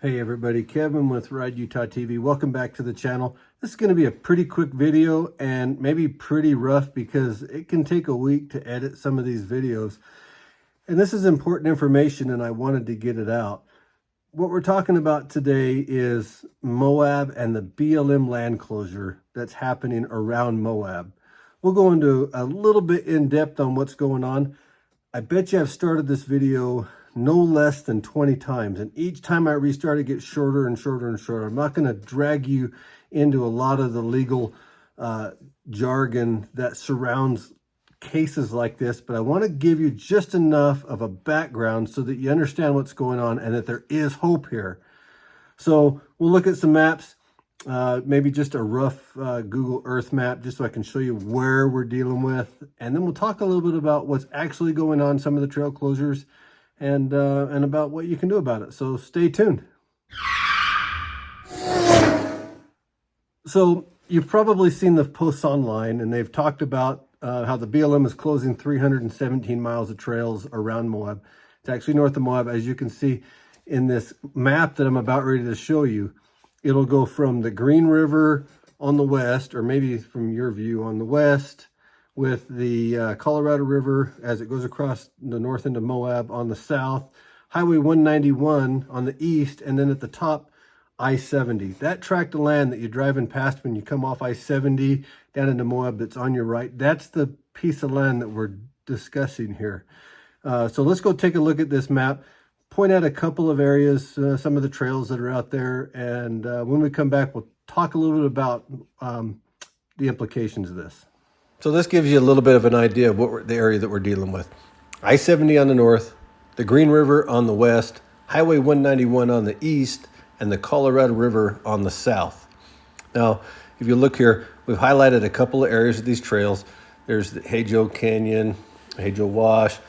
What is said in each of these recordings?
Hey everybody, Kevin with Ride Utah TV. Welcome back to the channel. This is going to be a pretty quick video and maybe pretty rough because it can take a week to edit some of these videos. And this is important information and I wanted to get it out. What we're talking about today is Moab and the BLM land closure that's happening around Moab. We'll go into a little bit in depth on what's going on. I bet you I've started this video no less than 20 times. And each time I restart, it gets shorter and shorter and shorter. I'm not going to drag you into a lot of the legal jargon that surrounds cases like this, but I want to give you just enough of a background so that you understand what's going on and that there is hope here. So we'll look at some maps, maybe just a rough Google Earth map, just so I can show you where we're dealing with. And then we'll talk a little bit about what's actually going on, some of the trail closures, and about what you can do about it. So stay tuned. So you've probably seen the posts online, and they've talked about how the BLM is closing 317 miles of trails around Moab. It's actually north of Moab. As you can see in this map that I'm about ready to show you, it'll go from the Green River on the west, or maybe from your view on the west, with the Colorado River as it goes across the north end of Moab on the south, Highway 191 on the east, and then at the top, I-70. That tract of land that you're driving past when you come off I-70 down into Moab that's on your right, that's the piece of land that we're discussing here. So let's go take a look at this map, point out a couple of areas, some of the trails that are out there, and when we come back, we'll talk a little bit about the implications of this. So this gives you a little bit of an idea of the area that we're dealing with. I-70 on the north, the Green River on the west, Highway 191 on the east, and the Colorado River on the south. Now, if you look here, we've highlighted a couple of areas of these trails. There's the Hajo Canyon, Hajo Wash,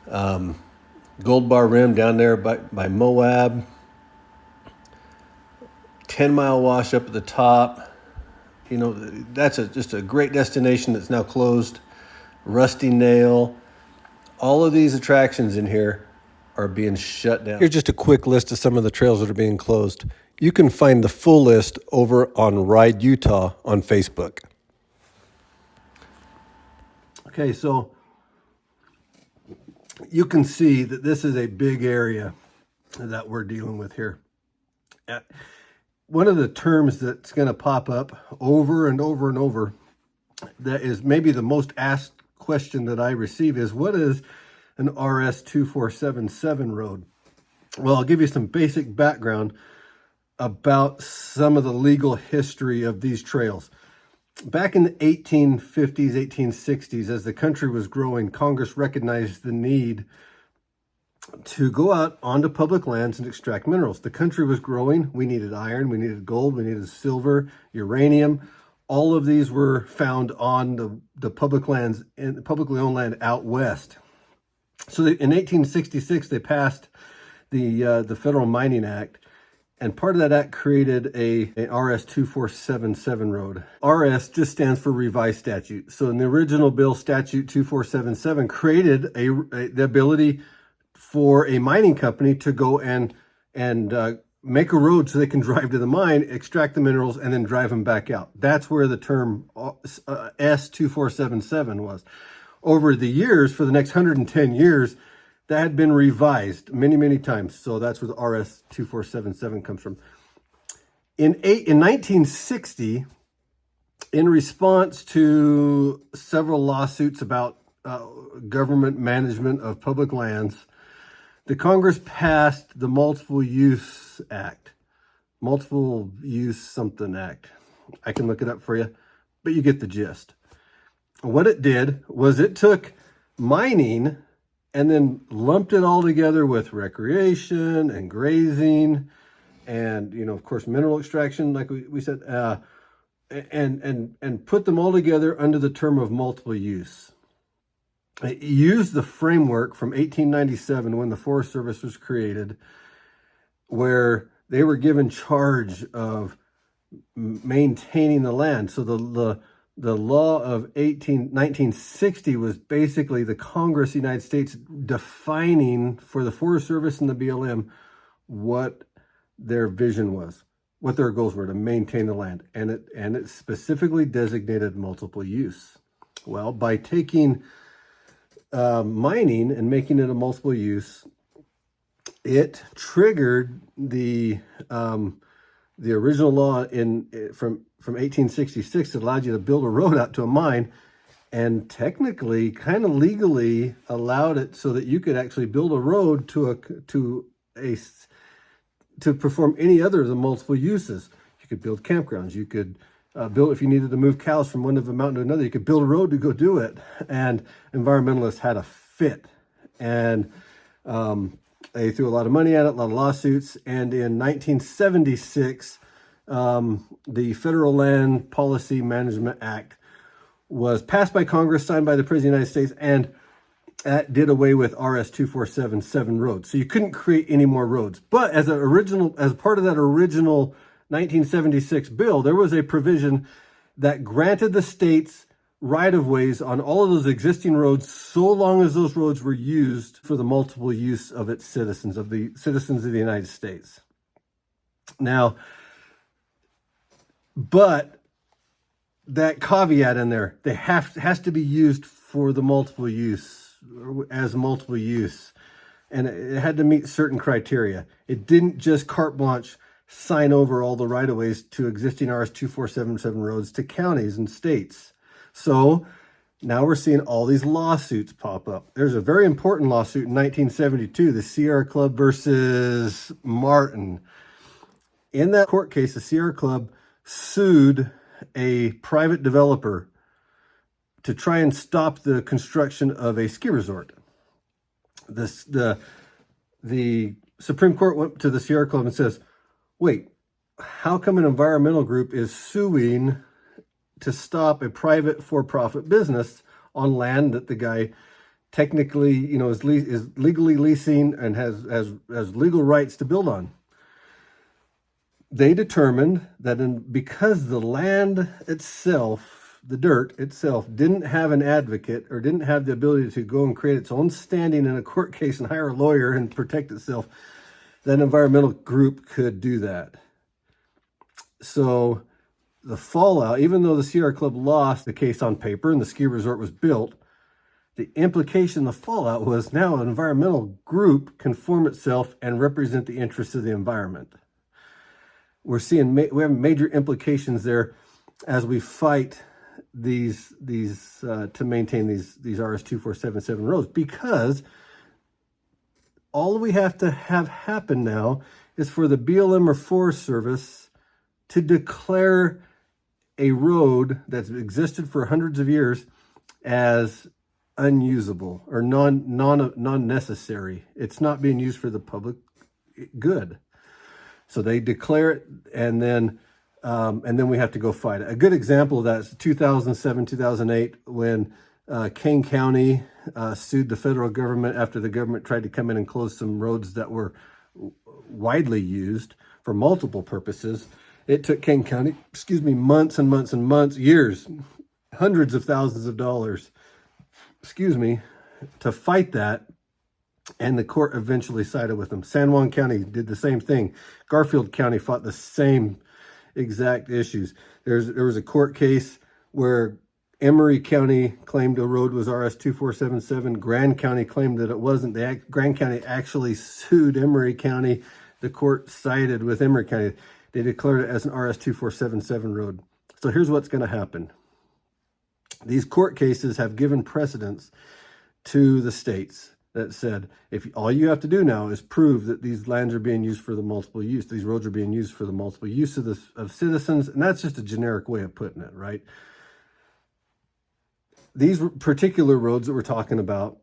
Gold Bar Rim down there by Moab, 10-mile wash up at the top. You know, that's just a great destination that's now closed. Rusty Nail. All of these attractions in here are being shut down. Here's just a quick list of some of the trails that are being closed. You can find the full list over on Ride Utah on Facebook. Okay, so you can see that this is a big area that we're dealing with here. One of the terms that's going to pop up over and over and over, that is maybe the most asked question that I receive, is what is an RS-2477 road? Well, I'll give you some basic background about some of the legal history of these trails. Back in the 1850s, 1860s, as the country was growing, Congress recognized the need to go out onto public lands and extract minerals. The country was growing. We needed iron, we needed gold, we needed silver, uranium. All of these were found on the public lands, in publicly owned land out west. So in 1866, they passed the Federal Mining Act, and part of that act created a RS-2477 road. RS just stands for Revised Statute. So in the original bill, Statute 2477 created the ability for a mining company to go and make a road so they can drive to the mine, extract the minerals, and then drive them back out. That's where the term S2477 was. Over the years, for the next 110 years, that had been revised many, many times. So that's where the RS-2477 comes from. In 1960, in response to several lawsuits about government management of public lands, the Congress passed the Multiple Use Act. Multiple Use something Act. I can look it up for you, but you get the gist. What it did was it took mining and then lumped it all together with recreation and grazing and, you know, of course, mineral extraction, like we said, and put them all together under the term of multiple use. It used the framework from 1897 when the Forest Service was created, where they were given charge of maintaining the land. So the law of 1960 was basically the Congress of the United States defining for the Forest Service and the BLM what their vision was, what their goals were to maintain the land. And it specifically designated multiple use. Well, by taking mining and making it a multiple use, it triggered the original law from 1866 that allowed you to build a road out to a mine, and technically, kind of legally, allowed it so that you could actually build a road to perform any other of the multiple uses. You could build campgrounds. You could build, if you needed to move cows from one end of a mountain to another, you could build a road to go do it. And environmentalists had a fit, and they threw a lot of money at it, a lot of lawsuits. And in 1976, the Federal Land Policy Management Act was passed by Congress, signed by the President of the United States, and that did away with RS 2477 roads. So you couldn't create any more roads. But as part of that original 1976 bill, there was a provision that granted the states right-of-ways on all of those existing roads, so long as those roads were used for the multiple use of its citizens, of the citizens of the United States. Now, but that caveat in there, has to be used for the multiple use, as multiple use, and it had to meet certain criteria. It didn't just carte blanche sign over all the right-of-ways to existing RS 2477 roads to counties and states. So now we're seeing all these lawsuits pop up. There's a very important lawsuit in 1972, the Sierra Club versus Martin. In that court case, the Sierra Club sued a private developer to try and stop the construction of a ski resort. The Supreme Court went to the Sierra Club and says, wait, how come an environmental group is suing to stop a private for-profit business on land that the guy technically, is legally leasing and has legal rights to build on? They determined that because the land itself, the dirt itself, didn't have an advocate or didn't have the ability to go and create its own standing in a court case and hire a lawyer and protect itself, that environmental group could do that. So the fallout, even though the Sierra Club lost the case on paper and the ski resort was built, the implication, the fallout was now an environmental group can form itself and represent the interests of the environment. We're seeing we have major implications there as we fight these to maintain these RS 2477 roads, because all we have to have happen now is for the BLM or Forest Service to declare a road that's existed for hundreds of years as unusable or non-necessary. It's not being used for the public good. So they declare it, and then we have to go fight it. A good example of that is 2007, 2008, when Kane County sued the federal government after the government tried to come in and close some roads that were widely used for multiple purposes. It took Kane County, months and months and months, years, hundreds of thousands of dollars, to fight that. And the court eventually sided with them. San Juan County did the same thing. Garfield County fought the same exact issues. There was a court case where Emery County claimed a road was RS 2477. Grand County claimed that it wasn't. Grand County actually sued Emery County. The court sided with Emery County. They declared it as an RS 2477 road. So here's what's going to happen. These court cases have given precedence to the states that said, if all you have to do now is prove that these lands are being used for the multiple use, these roads are being used for the multiple use of citizens, and that's just a generic way of putting it, right? These particular roads that we're talking about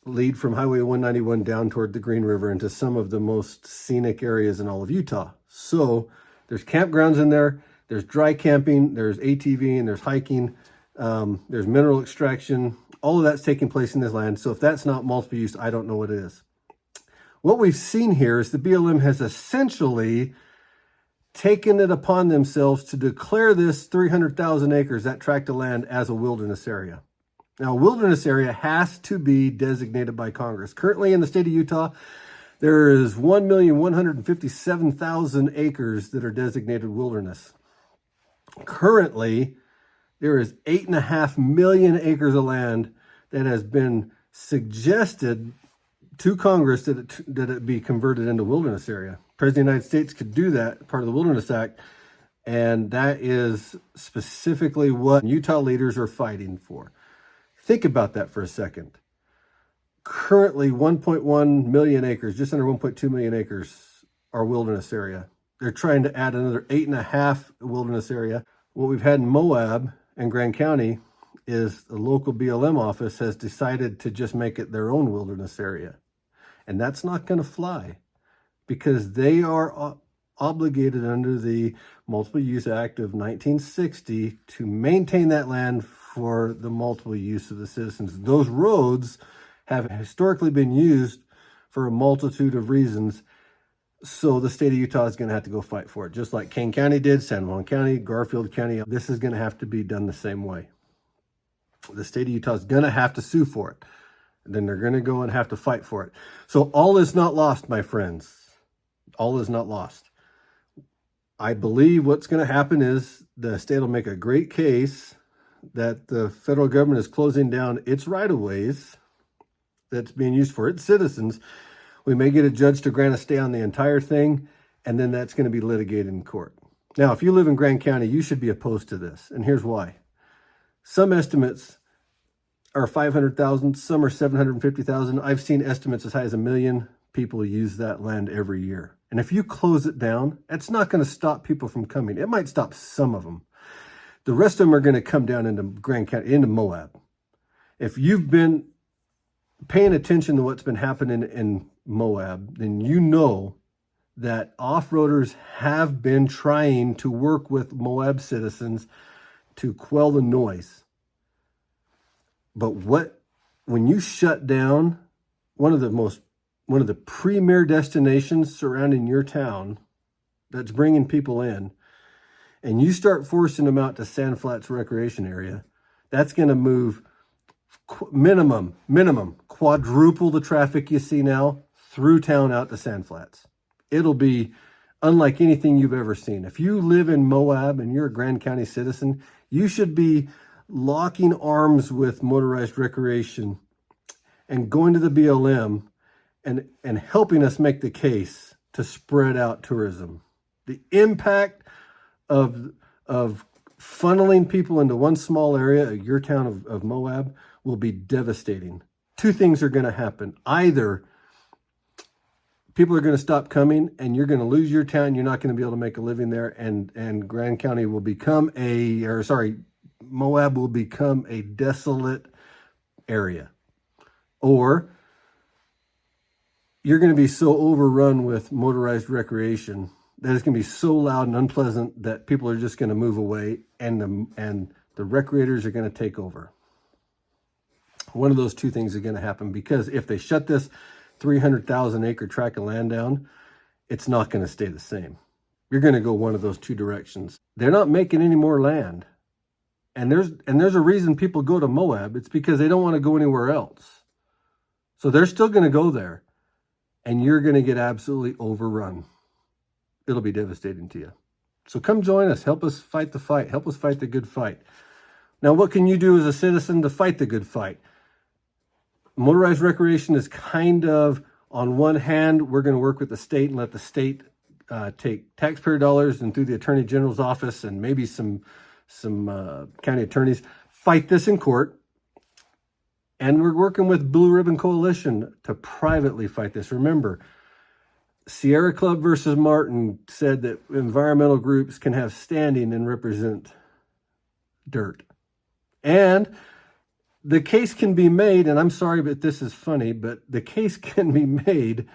lead from Highway 191 down toward the Green River into some of the most scenic areas in all of Utah. So there's campgrounds in there, there's dry camping, there's ATV, and there's hiking, there's mineral extraction. All of that's taking place in this land. So if that's not multiple use, I don't know what it is. What we've seen here is the BLM has essentially taken it upon themselves to declare this 300,000 acres, that tract of land, as a wilderness area. Now, a wilderness area has to be designated by Congress. Currently in the state of Utah, There is 1,157,000 acres that are designated wilderness. Currently, there is 8.5 million acres of land that has been suggested to Congress that it be converted into wilderness area. President of the United States could do that, part of the Wilderness Act, and that is specifically what Utah leaders are fighting for. Think about that for a second. Currently, 1.1 million acres, just under 1.2 million acres, are wilderness area. They're trying to add another 8.5 wilderness area. What we've had in Moab and Grand County is the local BLM office has decided to just make it their own wilderness area. And that's not going to fly because they are obligated under the Multiple Use Act of 1960 to maintain that land for the multiple use of the citizens. Those roads have historically been used for a multitude of reasons. So the state of Utah is going to have to go fight for it, just like Kane County did, San Juan County, Garfield County. This is going to have to be done the same way. The state of Utah is going to have to sue for it. Then they're going to go and have to fight for it. So all is not lost, my friends. All is not lost. I believe what's going to happen is the state will make a great case that the federal government is closing down its right-of-ways that's being used for its citizens. We may get a judge to grant a stay on the entire thing, and then that's going to be litigated in court. Now, if you live in Grand County, you should be opposed to this, and here's why. Some estimates are 500,000, some are 750,000. I've seen estimates as high as 1 million people use that land every year. And if you close it down, it's not going to stop people from coming. It might stop some of them. The rest of them are going to come down into Grand County, into Moab. If you've been paying attention to what's been happening in Moab, then you know that off-roaders have been trying to work with Moab citizens to quell the noise. But when you shut down one of the premier destinations surrounding your town that's bringing people in, and you start forcing them out to Sand Flats Recreation Area, that's going to move minimum quadruple the traffic you see now through town out to Sand Flats. It'll be unlike anything you've ever seen. If you live in Moab and you're a Grand County citizen, you should be locking arms with motorized recreation and going to the BLM and helping us make the case to spread out tourism. The impact of funneling people into one small area, your town of Moab, will be devastating. Two things are going to happen. Either people are going to stop coming and you're going to lose your town. You're not going to be able to make a living there. And Grand County will become Moab will become a desolate area. Or you're going to be so overrun with motorized recreation that it's going to be so loud and unpleasant that people are just going to move away and the recreators are going to take over. One of those two things are going to happen, because if they shut this 300,000 acre tract of land down, it's not going to stay the same. You're going to go one of those two directions. They're not making any more land. And there's a reason people go to Moab. It's because they don't want to go anywhere else. So they're still going to go there, and you're going to get absolutely overrun. It'll be devastating to you. So come join us. Help us fight the fight. Help us fight the good fight. Now, what can you do as a citizen to fight the good fight? Motorized recreation is kind of, on one hand, we're going to work with the state and let the state take taxpayer dollars and through the Attorney General's office and maybe some county attorneys fight this in court. And we're working with Blue Ribbon Coalition to privately fight this. Remember, Sierra Club versus Martin said that environmental groups can have standing and represent dirt. And the case can be made, and I'm sorry, but this is funny, but the case can be made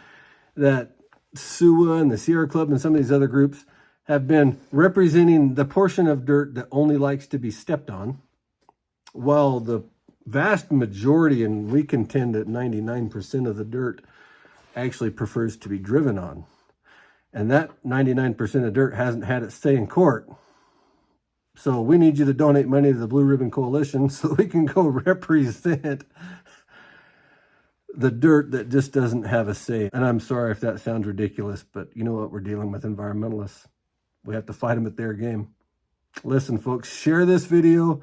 that SUA and the Sierra Club and some of these other groups have been representing the portion of dirt that only likes to be stepped on, while the vast majority, and we contend that 99% of the dirt actually prefers to be driven on. And that 99% of dirt hasn't had its say in court. So we need you to donate money to the Blue Ribbon Coalition so we can go represent the dirt that just doesn't have a say. And I'm sorry if that sounds ridiculous, but you know what? We're dealing with environmentalists. We have to fight them at their game. Listen, folks, share this video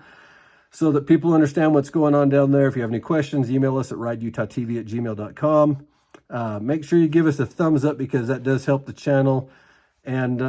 so that people understand what's going on down there. If you have any questions, email us at rideutah.tv@gmail.com. Make sure you give us a thumbs up because that does help the channel. And